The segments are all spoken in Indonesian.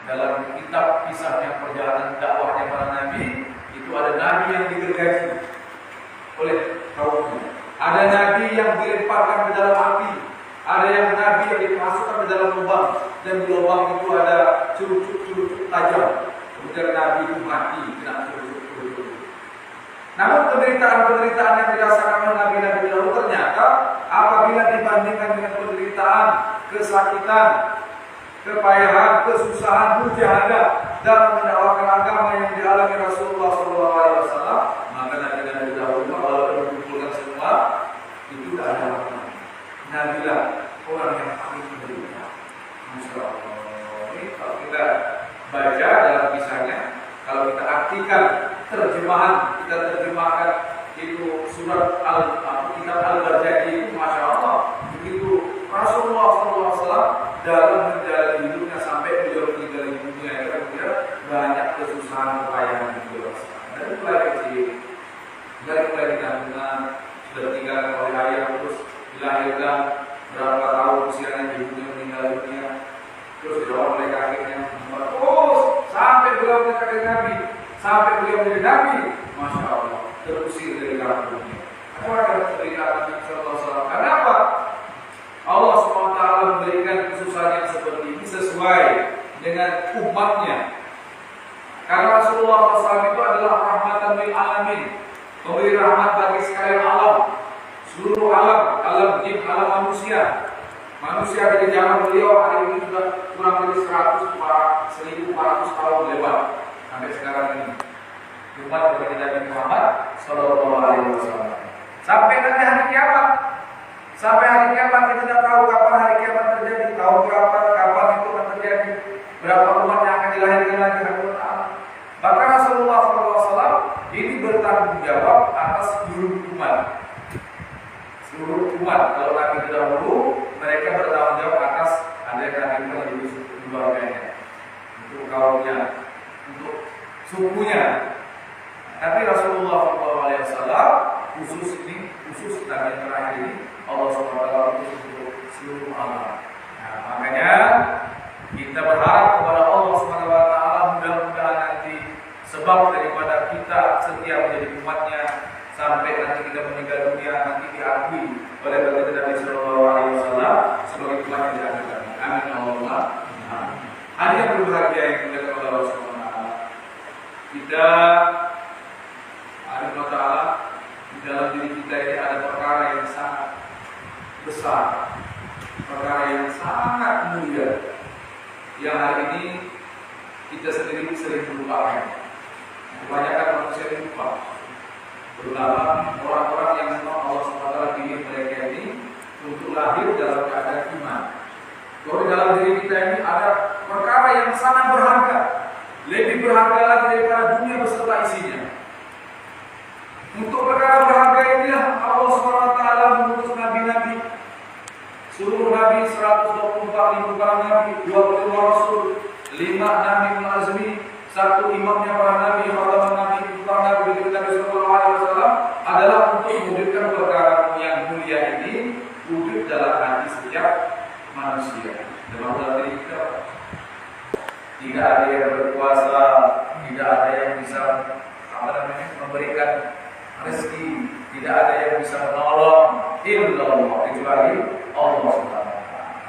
dalam kitab kisahnya perjalanan dakwahnya para nabi, itu ada nabi yang digergaji oleh kaumnya, ada nabi yang dilemparkan ke dalam api, ada yang nabi yang dimasukkan ke dalam lubang, dan di lubang itu ada cucuk-cucuk tajam, kemudian nabi itu mati kena cucuk-cucuk. Namun penderitaan-penderitaan yang dirasakan oleh nabi-nabi dahulu ternyata apabila dibandingkan dengan penderitaan, kesakitan, kepayahan, kesusahan, mujahadah dalam mendakwakan agama yang dialami Rasulullah SAW, maka nabi-nabi dahulu kalau mengumpulkan semua itu tidak ada makna. Nabilah orang yang paling menderita. Masya Allah. Ini kalau kita baca dalam kisahnya, kalau kita artikan terjemahan, kita terjemahkan itu surat kitab Al-Barjaki itu, Masya Allah, begitu Rasulullah SAW dalam menjalani hidupnya sampai beliau meninggal dunia, kira-kira banyak kesusahan, kepayahan yang beliau rasakan. Dari mulai kecil, dari mulai dikandungan, sudah tinggalkan oleh ayah, terus dilahirkan berapa tahun usianya ibunya meninggal dunia, terus dirawat oleh kakeknya, terus sampai beliau menjadi kakek Nabi, sampai beliau menjadi Nabi, Masya Allah, terusir dari kampungnya. Apa yang penderitaan Nabi Sallallahu Alaihi Wasallam? Kenapa? Allah SWT memberikan kesusahan yang seperti ini sesuai dengan umatnya. Karena Rasulullah SAW itu adalah rahmatan lil alamin, memberi rahmat bagi sekalian alam, seluruh alam, alam jin, alam manusia. Manusia dari zaman beliau hari ini sudah kurang lebih 1.400 tahun lewat sampai sekarang ini. Umat dari Nabi Muhammad Sallallahu Alaihi Wasallam. Sampai nanti hari kiamat. Sampai hari kiamat kita tidak tahu kapan hari kiamat terjadi, tahu kapan itu akan terjadi, berapa umat yang akan dilahirkan lagi Allah Ta'ala. Bahkan Rasulullah SAW ini bertanggung jawab atas seluruh umat. Seluruh umat, kalau Nabi terdahulu mereka bertanggung jawab atas ada yang Nabi melalui keluarganya, untuk kaumnya, untuk sukunya. Tapi Rasulullah SAW khusus Nabi yang terakhir ini Allah SWT untuk seluruh alam. Nah, makanya kita berharap kepada Allah SWT mudah-mudahan nanti sebab daripada kita setia menjadi umatnya sampai nanti kita meninggal dunia nanti diakui oleh baginda Nabi Sallallahu Alaihi Wasallam sebagai umat yang dianggap. Amin Allah. Hari yang berbahagia yang dimuliakan oleh Allah SWT. Kita Allah Ta'ala di dalam diri kita ini ada perkara yang sangat besar, perkara yang sangat mulia, yang hari ini kita sendiri sering melupakan. Kebanyakan manusia lupa, terutama orang-orang yang memang Allah SWT pilih mereka ini untuk lahir dalam keadaan iman. Bahwa dalam diri kita ini ada perkara yang sangat berharga, lebih berharga lagi daripada dunia beserta isinya. Untuk perkara berharga inilah Allah SWT mengutus nabi-nabi, seluruh nabi 124.000 para nabi, 25 rasul, 5 nabi azmi, 1 imamnya para nabi, khataman nabi, para nabi dari Nabi Sallallahu Alaihi Wasallam adalah untuk mewujudkan perkara yang mulia ini wujud dalam hati setiap manusia. Dalam diri kita tidak ada yang berkuasa, tidak ada yang bisa memberikan rezeki, tidak ada yang bisa menolong illallah kecuali Allah SWT.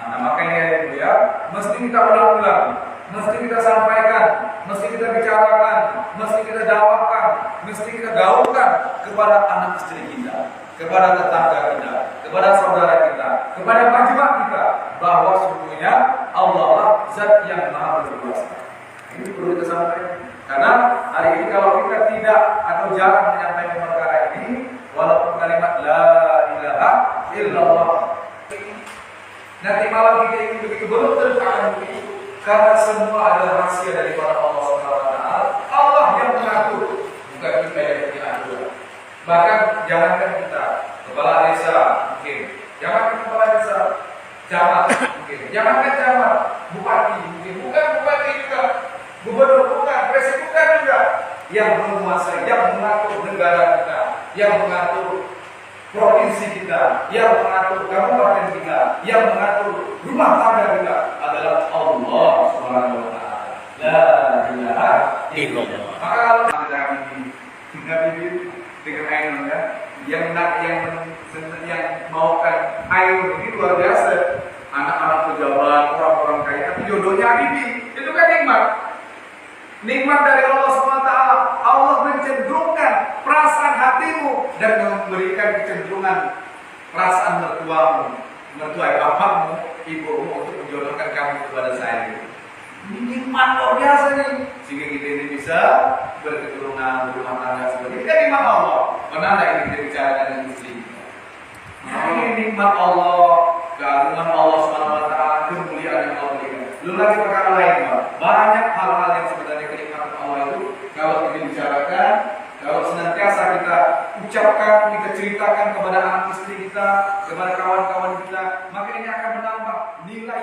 Nah, makanya ya, mesti kita ulang-ulang, mesti kita sampaikan, mesti kita bicarakan, mesti kita dakwahkan, mesti kita gaulkan kepada anak istri kita, kepada tetangga kita, kepada saudara kita, kepada majma' kita, bahwa sesungguhnya Allah lah Zat yang Maha Berkuasa. Ini perlu kita sampaikan. Karena hari ini kalau kita tidak atau jarang menyampaikan perkara ini, walaupun kalimat la ilaha illallah, nanti malam kita ingin begitu belum tentu akan begitu. Karena semua adalah rahasia daripada Allah SWT. Allah yang mengatur, bukan kita yang diatur. Bahkan jangankan kita, kepala desa mungkin, jangankan kepala desa, camat mungkin, jangankan camat, bupati mungkin, bukan bupati juga, gubernur bukan, presiden bukan juga, yang menguasai, yang mengatur negara kita, yang mengatur provinsi kita, yang mengatur kabupaten kita, yang mengatur rumah tangga kita adalah Allah Subhanahu wa Ta'ala. illallah. Maka kalau ada Nabi dengan Ainun ya, yang maukan Ainun ini luar biasa. Anak-anak pejabat, orang-orang kaya, tapi jodohnya Habibie. Itu kan nikmat. Nikmat dari Allah SWT. Allah mencenderungkan perasaan hatimu dan memberikan kecenderungan perasaan mertuamu, mertua bapakmu, ibumu untuk menjodohkan kamu kepada saya. Ini nikmat luar biasa nih. Sehingga kita ini bisa berketurunan, berumah tangga seperti ini. Kan nikmat Allah. Pernah nggak ini kita bicarakan dengan istri? Ini nikmat Allah, keagungan Allah SWT, kemuliaan yang Allah berikan. Belum lagi perkara lain, Pak. Banyak hal-hal yang sebenarnya kenikmatan Allah itu kalau kita bicarakan, kalau senantiasa kita ucapkan, kita ceritakan kepada anak istri kita, kepada kawan-kawan kita, maka ini akan menambah nilai